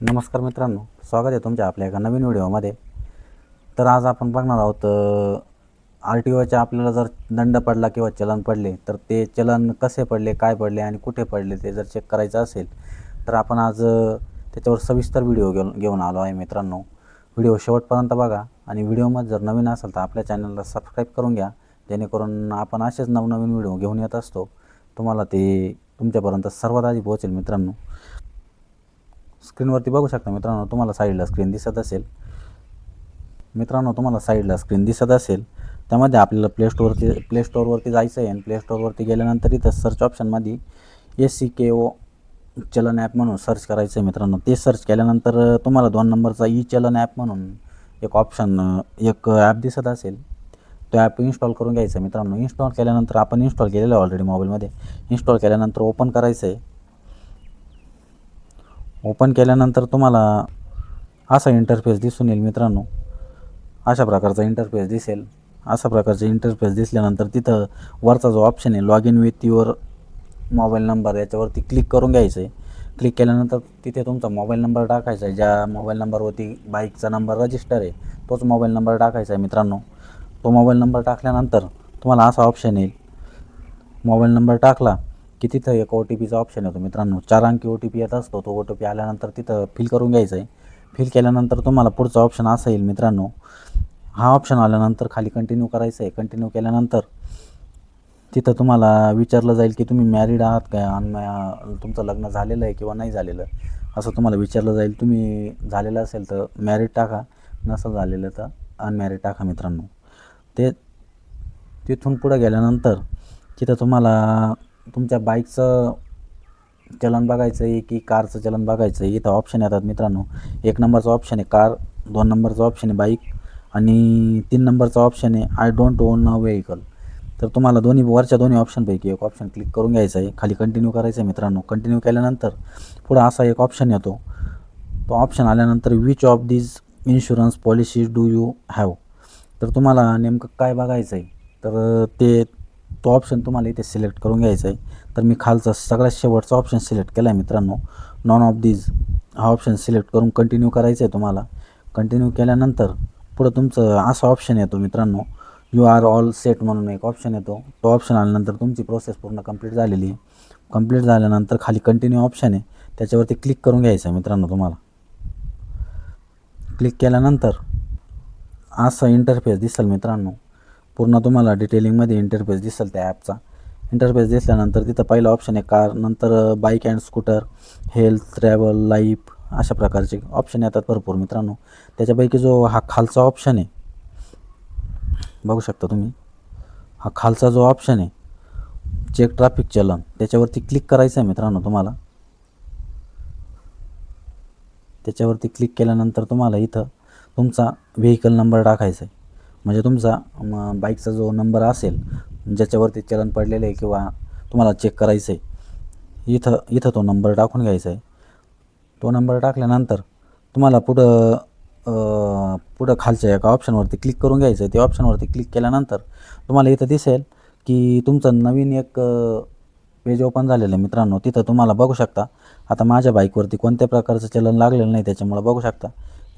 नमस्कार मित्रांनो, स्वागत आहे तुमच्या आपल्या एका नवीन व्हिडिओमध्ये। तर आज आपण बघणार आहोत आर-टी-ओच्या आपल्याला जर दंड पडला किंवा चलन पडले तर ते चलन कसे पडले, काय पडले आणि कुठे पडले ते जर चेक करायचं असेल तर आपण आज त्याच्यावर सविस्तर व्हिडिओ घेऊन आलो आहे मित्रांनो। व्हिडिओ शेवटपर्यंत बघा आणि व्हिडिओमध्ये जर नवीन असाल तर आपल्या चॅनलला सबस्क्राईब करून घ्या, जेणेकरून आपण असेच नवनवीन व्हिडिओ घेऊन येत असतो, तुम्हाला ते तुमच्यापर्यंत सर्वात आधी पोहोचेल मित्रांनो। स्क्रीनवरती बघू शकता मित्रांनो, तुम्हाला साईडला स्क्रीन दिसत असेल त्यामध्ये आपल्याला प्ले स्टोअरवरती जायचं आहे आणि प्ले स्टोअरवरती गेल्यानंतर इथं सर्च ऑप्शनमध्ये SCKO चलन ॲप म्हणून सर्च करायचं आहे मित्रांनो। ते सर्च केल्यानंतर तुम्हाला 2 नंबरचा ई चलन ॲप म्हणून एक ॲप दिसत असेल, तो ॲप इन्स्टॉल करून घ्यायचा मित्रांनो। इन्स्टॉल केल्यानंतर आपण इन्स्टॉल केलेलं आहे ऑलरेडी मोबाईलमध्ये। इन्स्टॉल केल्यानंतर ओपन करायचं आहे। ओपन केल्यानंतर तुम्हाला असा इंटरफेस दिसून येईल मित्रांनो, अशा प्रकारचा इंटरफेस दिसेल। अशा प्रकारचा इंटरफेस दिसल्यानंतर तिथं वरचा जो ऑप्शन आहे log in with your mobile number, याच्यावरती क्लिक करून घ्यायचं आहे। क्लिक केल्यानंतर तिथे तुमचा मोबाईल नंबर टाकायचा आहे, ज्या मोबाईल नंबरवरती बाईकचा नंबर रजिस्टर आहे तोच मोबाईल नंबर टाकायचा आहे मित्रांनो। तो मोबाईल नंबर टाकल्यानंतर तुम्हाला असा ऑप्शन येईल, मोबाईल नंबर टाकला की तिथं एक OTPचा ऑप्शन येतो मित्रांनो। 4 अंकी OTP येत असतो। तो OTP आल्यानंतर तिथं फिल करून घ्यायचं आहे। फिल केल्यानंतर तुम्हाला पुढचा ऑप्शन असा येईल मित्रांनो, हा ऑप्शन आल्यानंतर खाली कंटिन्यू करायचं आहे। कंटिन्यू केल्यानंतर तिथं तुम्हाला विचारलं जाईल की तुम्ही मॅरिड आहात का, तुमचं लग्न झालेलं आहे किंवा नाही झालेलं, असं तुम्हाला विचारलं जाईल। तुम्ही झालेलं असेल तर मॅरिड टाका, नसेल झालेलं तर अनमॅरिड टाका मित्रांनो। तिथून पुढे गेल्यानंतर तिथं तुम्हाला तुमच्या बाईकचं चलन बघायचं आहे की कारचं चलन बघायचं आहे। इथं ऑप्शन येतात मित्रांनो, 1 नंबरचा ऑप्शन आहे कार, 2 नंबरचा ऑप्शन आहे बाईक आणि 3 नंबरचा ऑप्शन आहे I don't own a vehicle. तर तुम्हाला वरच्या दोन्ही ऑप्शनपैकी एक ऑप्शन क्लिक करून घ्यायचं आहे। खाली कंटिन्यू करायचं आहे मित्रांनो। कंटिन्यू केल्यानंतर पुढं असा एक ऑप्शन येतो, तो ऑप्शन आल्यानंतर which of these insurance policies do you have. तर तुम्हाला नेमकं काय बघायचं आहे, तर तो ऑप्शन तुम्हाला इथे सिलेक्ट करून घ्यायचा आहे। तर मी खालचा सगळ्यात शेवटचा ऑप्शन सिलेक्ट केला आहे मित्रांनो, नॉन ऑफ दीज हा ऑप्शन सिलेक्ट करून कंटिन्यू करायचं आहे तुम्हाला। कंटिन्यू केल्यानंतर पुढं तुमचं असा ऑप्शन येतो मित्रांनो, यू आर ऑल सेट म्हणून एक ऑप्शन येतो। तो ऑप्शन आल्यानंतर तुमची प्रोसेस पूर्ण कंप्लीट झालेली आहे। कंप्लीट झाल्यानंतर खाली कंटिन्यू ऑप्शन आहे, त्याच्यावरती क्लिक करून घ्यायचं आहे मित्रांनो। तुम्हाला क्लिक केल्यानंतर असा इंटरफेस दिसेल मित्रांनो, पूर्ण तुम्हाला डिटेलिंगमध्ये इंटरफेस दिसेल त्या ॲपचा। इंटरफेस दिसल्यानंतर तिथं पहिला ऑप्शन आहे कार, नंतर bike and scooter, health, travel, life, अशा प्रकारचे ऑप्शन येतात भरपूर मित्रांनो। त्याच्यापैकी जो हा खालचा ऑप्शन आहे बघू शकता तुम्ही, हा खालचा जो ऑप्शन आहे चेक ट्रॅफिक चलन, त्याच्यावरती क्लिक करायचं आहे मित्रांनो तुम्हाला। त्याच्यावरती क्लिक केल्यानंतर तुम्हाला इथं तुमचा व्हेइकल नंबर टाकायचा आहे, म्हणजे तुमचा बाईकचा जो नंबर असेल ज्याच्यावरती चलन पडलेलं आहे किंवा तुम्हाला चेक करायचं आहे, इथं तो नंबर टाकून घ्यायचा आहे। तो नंबर टाकल्यानंतर तुम्हाला पुढं खालच्या एका ऑप्शनवरती क्लिक करून घ्यायचं आहे। त्या ऑप्शनवरती क्लिक केल्यानंतर तुम्हाला इथं दिसेल की तुमचं नवीन एक पेज ओपन झालेलं आहे मित्रांनो। तिथं तुम्हाला बघू शकता, आता माझ्या बाईकवरती कोणत्या प्रकारचं चलन लागलेलं नाही, त्याच्यामुळे बघू शकता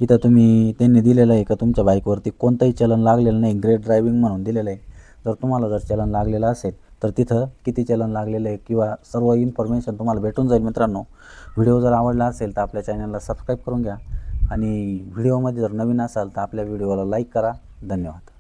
इथं त्यांनी दिलेलं आहे का तुमच्या बाईकवरती कोणतंही चलन लागलेलं नाही, ग्रेट ड्रायव्हिंग म्हणून दिलेलं आहे। तुम्हाला जर चलन लागलेलं असेल तर तिथं किती चलन लागलेलं आहे किंवा सर्व इन्फॉर्मेशन तुम्हाला भेटून जाईल मित्रांनो। व्हिडिओ जर आवडला असेल तर आपल्या चॅनलला सबस्क्राईब करून घ्या आणि व्हिडिओमध्ये जर नवीन असाल तर आपल्या व्हिडिओला लाईक करा। धन्यवाद।